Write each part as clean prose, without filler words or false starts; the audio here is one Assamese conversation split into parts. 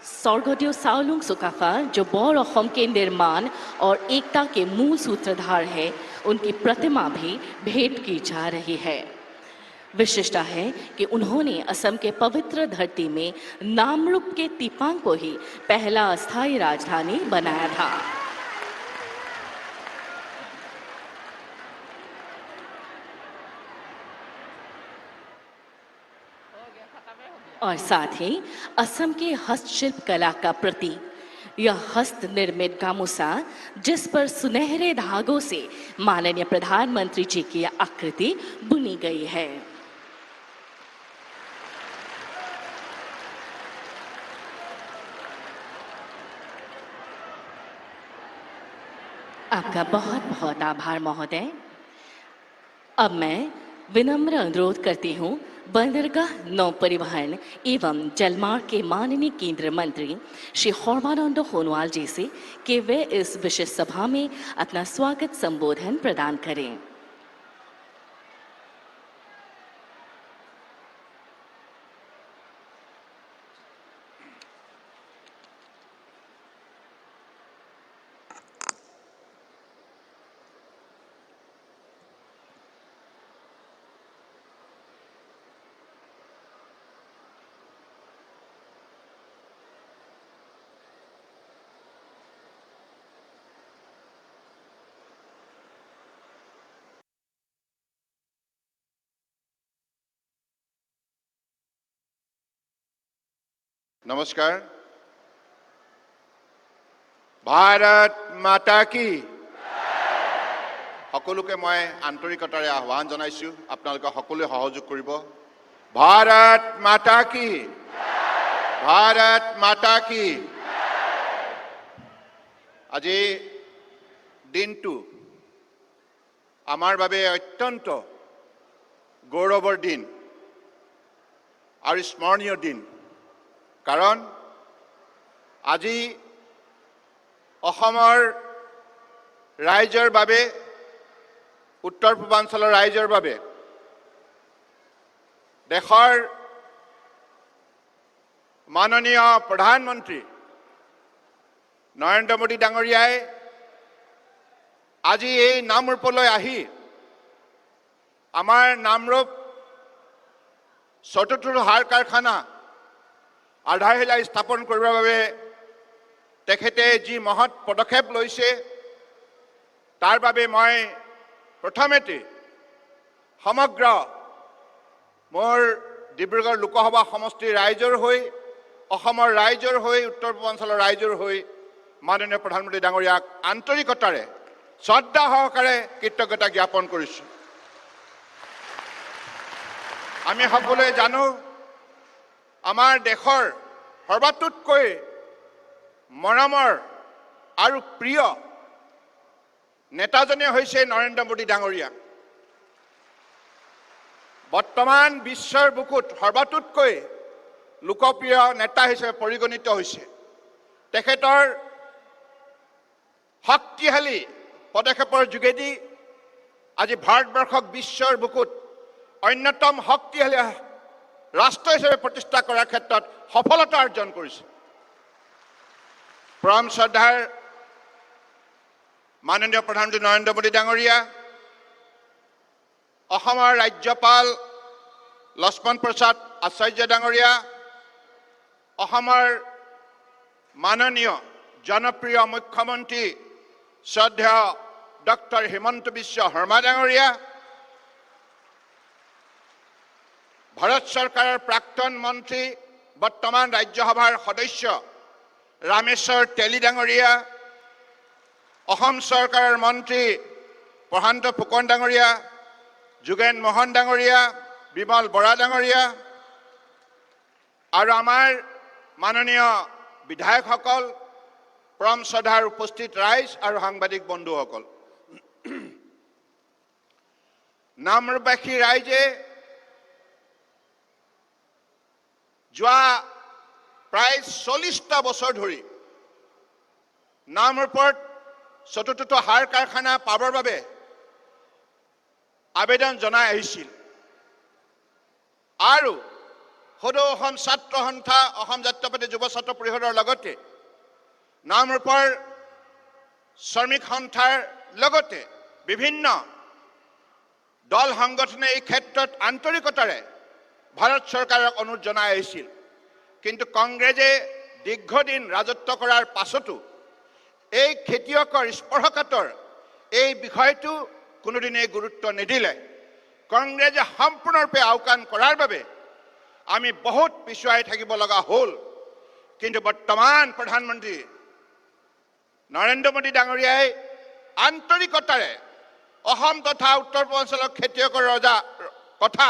स्वर्गदेव साओलुंग सुकाफा, जो बौर असम के निर्माण और एकता के मूल सूत्रधार है, उनकी प्रतिमा भी भेंट की जा रही है। विशिष्टता है कि उन्होंने असम के पवित्र धरती में नामरूप के तिपांग को ही पहला अस्थायी राजधानी बनाया था। और साथ ही असम के हस्तशिल्प कला का प्रतीक यह हस्त निर्मित गामूसा, जिस पर सुनहरे धागों से माननीय प्रधानमंत्री जी की आकृति बुनी गई है। आपका बहुत बहुत आभार महोदय। अब मैं विनम्र अनुरोध करती हूँ बंदरगाह नौ परिवहन एवं जलमार्ग के माननीय केंद्रीय मंत्री श्री सर्बानंद सोनोवाल जी से कि वे इस विशेष सभा में अपना स्वागत संबोधन प्रदान करें। नमस्कार। भारत माता की সকলোকে মই আন্তৰিকতাৰে আহ্বান জনাইছো আপোনালোকে সকলোৱে সহযোগ কৰিব। भारत माता की, भारत माता की। আজি দিনটো আমাৰ বাবে অত্যন্ত গৌৰৱৰ দিন আৰু স্মৰণীয় দিন। কাৰণ আজি অসমৰ ৰাইজৰ বাবে, উত্তৰ পূৰ্বাঞ্চলৰ ৰাইজৰ বাবে দেশৰ মাননীয় প্ৰধানমন্ত্ৰী নৰেন্দ্ৰ মোদী ডাঙৰীয়াই আজি এই নামৰূপলৈ আহি আমাৰ নামৰূপ চতুৰ্থ সাৰ কাৰখানা আধাৰশিলা স্থাপন কৰিবৰ বাবে তেখেতে যি মহৎ পদক্ষেপ লৈছে তাৰ বাবে মই প্ৰথমতে সমগ্ৰ মোৰ ডিব্ৰুগড় লোকসভা সমষ্টিৰ ৰাইজৰ হৈ, অসমৰ ৰাইজৰ হৈ, উত্তৰ পূৰ্বাঞ্চলৰ ৰাইজৰ হৈ মাননীয় প্ৰধানমন্ত্ৰী ডাঙৰীয়াক আন্তৰিকতাৰে শ্ৰদ্ধা সহকাৰে কৃতজ্ঞতা জ্ঞাপন কৰিছোঁ। আমি সকলোৱে জানো আমাৰ দেশৰ সৰ্বাতোতকৈ মৰমৰ আৰু প্ৰিয় নেতাজনে হৈছে নৰেন্দ্ৰ মোদী ডাঙৰীয়া। বৰ্তমান বিশ্বৰ বুকুত সৰ্বাতোতকৈ লোকপ্ৰিয় নেতা হিচাপে পৰিগণিত হৈছে। তেখেতৰ শক্তিশালী পদক্ষেপৰ যোগেদি আজি ভাৰতবৰ্ষক বিশ্বৰ বুকুত অন্যতম শক্তিশালী ৰাষ্ট্ৰ হিচাপে প্ৰতিষ্ঠা কৰাৰ ক্ষেত্ৰত সফলতা অৰ্জন কৰিছে। পৰম শ্ৰদ্ধাৰ মাননীয় প্ৰধানমন্ত্ৰী নৰেন্দ্ৰ মোদী ডাঙৰীয়া, অসমৰ ৰাজ্যপাল লক্ষ্মণ প্ৰসাদ আচাৰ্য ডাঙৰীয়া, অসমৰ মাননীয় জনপ্ৰিয় মুখ্যমন্ত্ৰী শ্ৰদ্ধেয় ডক্টৰ হিমন্ত বিশ্ব শৰ্মা ডাঙৰীয়া, ভাৰত চৰকাৰৰ প্ৰাক্তন মন্ত্ৰী বৰ্তমান ৰাজ্যসভাৰ সদস্য ৰামেশ্বৰ তেলী ডাঙৰীয়া, অসম চৰকাৰৰ মন্ত্ৰী প্ৰশান্ত ফুকন ডাঙৰীয়া, যোগেন মোহন ডাঙৰীয়া, বিমল বৰা ডাঙৰীয়া আৰু আমাৰ মাননীয় বিধায়কসকল, পৰম শ্ৰদ্ধাৰ উপস্থিত ৰাইজ আৰু সাংবাদিক বন্ধুসকল, নামৰূপবাসী ৰাইজে যোৱা প্ৰায় 40টা বছৰ ধৰি নামৰূপত চতুৰ্থ সাৰ কাৰখানা পাবৰ বাবে আবেদন জনাই আহিছিল আৰু সদৌ অসম ছাত্ৰ সন্থা অসম জাতীয়তাবাদী যুৱ ছাত্ৰ পৰিষদৰ লগতে নামৰূপৰ শ্ৰমিক সন্থাৰ লগতে বিভিন্ন দল সংগঠনে এই ক্ষেত্ৰত আন্তৰিকতাৰে ভাৰত চৰকাৰক অনুৰোধ জনাই আহিছিল কিন্তু কংগ্ৰেছে দীৰ্ঘদিন ৰাজত্ব কৰাৰ পাছতো এই খেতিয়কৰ স্পৰ্শকাতৰ এই বিষয়টো কোনোদিনে গুৰুত্ব নিদিলে কংগ্ৰেছে সম্পূৰ্ণৰূপে আওকাণ কৰাৰ বাবে আমি বহুত পিছুৱাই থাকিব লগা হ'ল কিন্তু বৰ্তমান প্ৰধানমন্ত্ৰী নৰেন্দ্ৰ মোদী ডাঙৰীয়াই আন্তৰিকতাৰে অসম তথা উত্তৰ পূৰ্বাঞ্চলৰ খেতিয়কৰ ৰজা কথা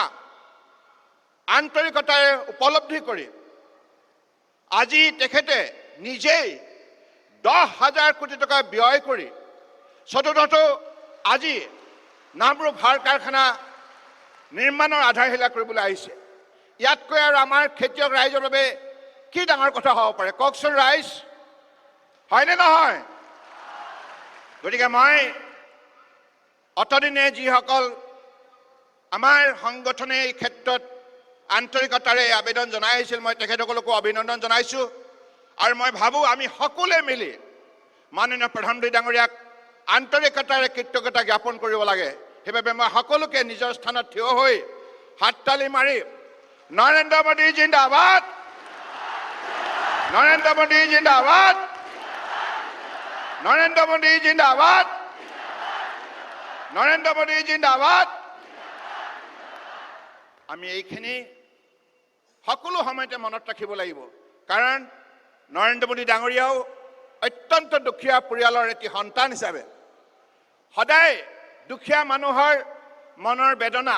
আন্তৰিকতাৰে উপলব্ধি কৰি আজি তেখেতে নিজেই 10,000 কোটি টকা ব্যয় কৰি চতুৰ্থটো আজি নামৰূপ সাৰ কাৰখানা নিৰ্মাণৰ আধাৰশিলা কৰিবলৈ আহিছে ইয়াতকৈ আৰু আমাৰ খেতিয়ক ৰাইজৰ বাবে কি ডাঙৰ কথা হ'ব পাৰে কওকচোন ৰাইজ হয়নে নহয় গতিকে মই অতদিনে যিসকল আমাৰ সংগঠনে এই ক্ষেত্ৰত আন্তৰিকতাৰে আবেদন জনাই আহিছিল মই তেখেতসকলকো অভিনন্দন জনাইছোঁ আৰু মই ভাবোঁ আমি সকলোৱে মিলি মাননীয় প্ৰধানমন্ত্ৰী ডাঙৰীয়াক আন্তৰিকতাৰে কৃতজ্ঞতা জ্ঞাপন কৰিব লাগে সেইবাবে মই সকলোকে নিজৰ স্থানত থিয় হৈ হাততালি মাৰি নৰেন্দ্ৰ মোদী জিন্দাবাদ নৰেন্দ্ৰ মোদী জিন্দাবাদ নৰেন্দ্ৰ মোদী জিন্দাবাদ নৰেন্দ্ৰ মোদী জিন্দাবাদ আমি এইখিনি সকলো সময়তে মনত ৰাখিব লাগিব কাৰণ নৰেন্দ্ৰ মোদী ডাঙৰীয়াও অত্যন্ত দুখীয়া পৰিয়ালৰ এটি সন্তান হিচাপে সদায় দুখীয়া মানুহৰ মনৰ বেদনা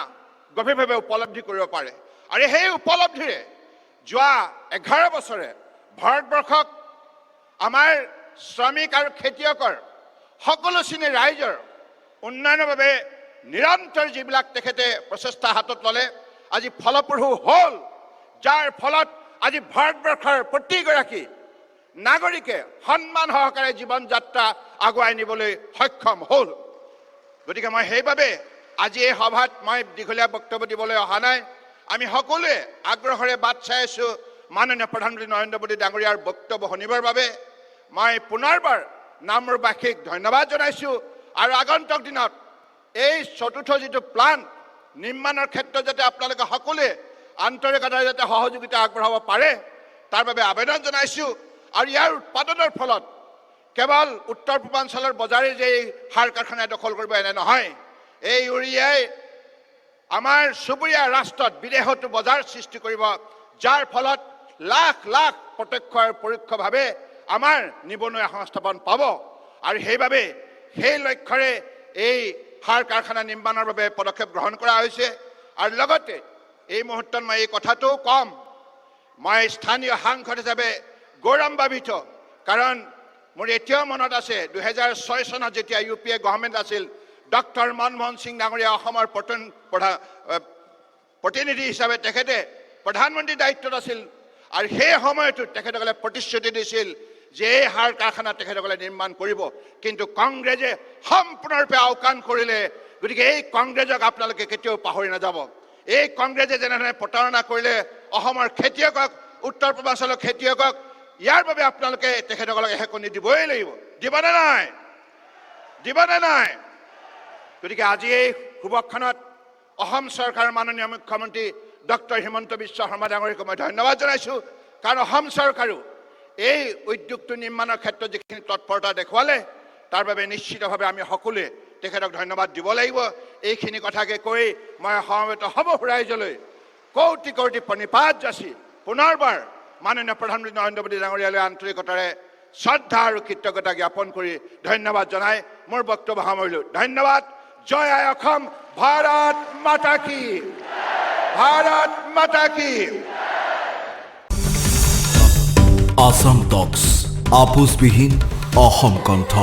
গভীৰভাৱে উপলব্ধি কৰিব পাৰে আৰু সেই উপলব্ধিৰে যোৱা 11 বছৰে ভাৰতবৰ্ষক আমাৰ শ্ৰমিক আৰু খেতিয়কৰ সকলো শ্ৰেণীৰ ৰাইজৰ উন্নয়নৰ বাবে নিৰন্তৰ যিবিলাক তেখেতে প্ৰচেষ্টা হাতত ল'লে আজি ফলপ্ৰসূ হ'ল যাৰ ফলত আজি ভাৰতবৰ্ষৰ প্ৰতিগৰাকী নাগৰিকে সন্মান সহকাৰে জীৱন যাত্ৰা আগুৱাই নিবলৈ সক্ষম হ'ল গতিকে মই সেইবাবে আজি এই সভাত মই দীঘলীয়া বক্তব্য দিবলৈ অহা নাই আমি সকলোৱে আগ্ৰহেৰে বাট চাই আছোঁ মাননীয় প্ৰধানমন্ত্ৰী নৰেন্দ্ৰ মোদী ডাঙৰীয়াৰ বক্তব্য শুনিবৰ বাবে মই পুনৰবাৰ নামৰূপবাসীক ধন্যবাদ জনাইছোঁ আৰু আগন্তুক দিনত এই চতুৰ্থ যিটো প্লাণ্ট নিৰ্মাণৰ ক্ষেত্ৰত যাতে আপোনালোকে সকলোৱে আন্তৰিকতাৰে যাতে সহযোগিতা আগবঢ়াব পাৰে তাৰ বাবে আবেদন জনাইছোঁ আৰু ইয়াৰ উৎপাদনৰ ফলত কেৱল উত্তৰ পূৰ্বাঞ্চলৰ বজাৰে যে সাৰ কাৰখানাই দখল কৰিব এনে নহয় এই ইউৰিয়াই আমাৰ চুবুৰীয়া ৰাষ্ট্ৰত বিদেশতো বজাৰ সৃষ্টি কৰিব যাৰ ফলত লাখ লাখ প্ৰত্যক্ষ আৰু পৰোক্ষভাৱে আমাৰ নিবনুৱা সংস্থাপন পাব আৰু সেইবাবে সেই লক্ষ্যৰে এই সাৰ কাৰখানা নিৰ্মাণৰ বাবে পদক্ষেপ গ্ৰহণ কৰা হৈছে আৰু লগতে এই মুহূৰ্তত মই এই কথাটোও কম মই স্থানীয় সাংসদ হিচাপে গৌৰৱান্বিত কাৰণ মোৰ এতিয়াও মনত আছে 2006 চনত যেতিয়া UPA গভৰ্ণমেণ্ট আছিল ডক্টৰ মনমোহন সিং ডাঙৰীয়া অসমৰ প্ৰতিনিধি হিচাপে তেখেতে প্ৰধানমন্ত্ৰীৰ দায়িত্বত আছিল আৰু সেই সময়তো তেখেতসকলে প্ৰতিশ্ৰুতি দিছিল যে এই সাৰ কাৰখানা তেখেতসকলে নিৰ্মাণ কৰিব কিন্তু কংগ্ৰেছে সম্পূৰ্ণৰূপে আওকাণ কৰিলে গতিকে এই কংগ্ৰেছক আপোনালোকে কেতিয়াও পাহৰি নাযাব এই কংগ্ৰেছে যেনেধৰণে প্ৰতাৰণা কৰিলে অসমৰ খেতিয়কক উত্তৰ পূৰ্বাঞ্চলৰ খেতিয়কক ইয়াৰ বাবে আপোনালোকে তেখেতসকলক হেকনি দিবই লাগিব দিবনে নাই গতিকে আজি এই শুভক্ষণত অসম চৰকাৰৰ মাননীয় মুখ্যমন্ত্ৰী ডক্টৰ হিমন্ত বিশ্ব শৰ্মা ডাঙৰীয়াক মই ধন্যবাদ জনাইছোঁ কাৰণ অসম চৰকাৰো এই উদ্যোগটো নিৰ্মাণৰ ক্ষেত্ৰত যিখিনি তৎপৰতা দেখুৱালে তাৰ বাবে নিশ্চিতভাৱে আমি সকলোৱে তেখেতক ধন্যবাদ দিব লাগিব এইখিনি কথাকে কৈ মই সমবেত সমূহ ৰাইজলৈ কোটি কোটি প্ৰণিপাত যাচি পুনৰবাৰ মাননীয় প্ৰধানমন্ত্ৰী নৰেন্দ্ৰ মোদী ডাঙৰীয়ালৈ আন্তৰিকতাৰে শ্ৰদ্ধা আৰু কৃতজ্ঞতা জ্ঞাপন কৰি ধন্যবাদ জনাই মোৰ বক্তব্য সামৰিলোঁ ধন্যবাদ জয় আই অসম ভাৰত মাতা কি ভাৰত মাতা কি আসাম টক্স আপোচবিহীন অসম কণ্ঠ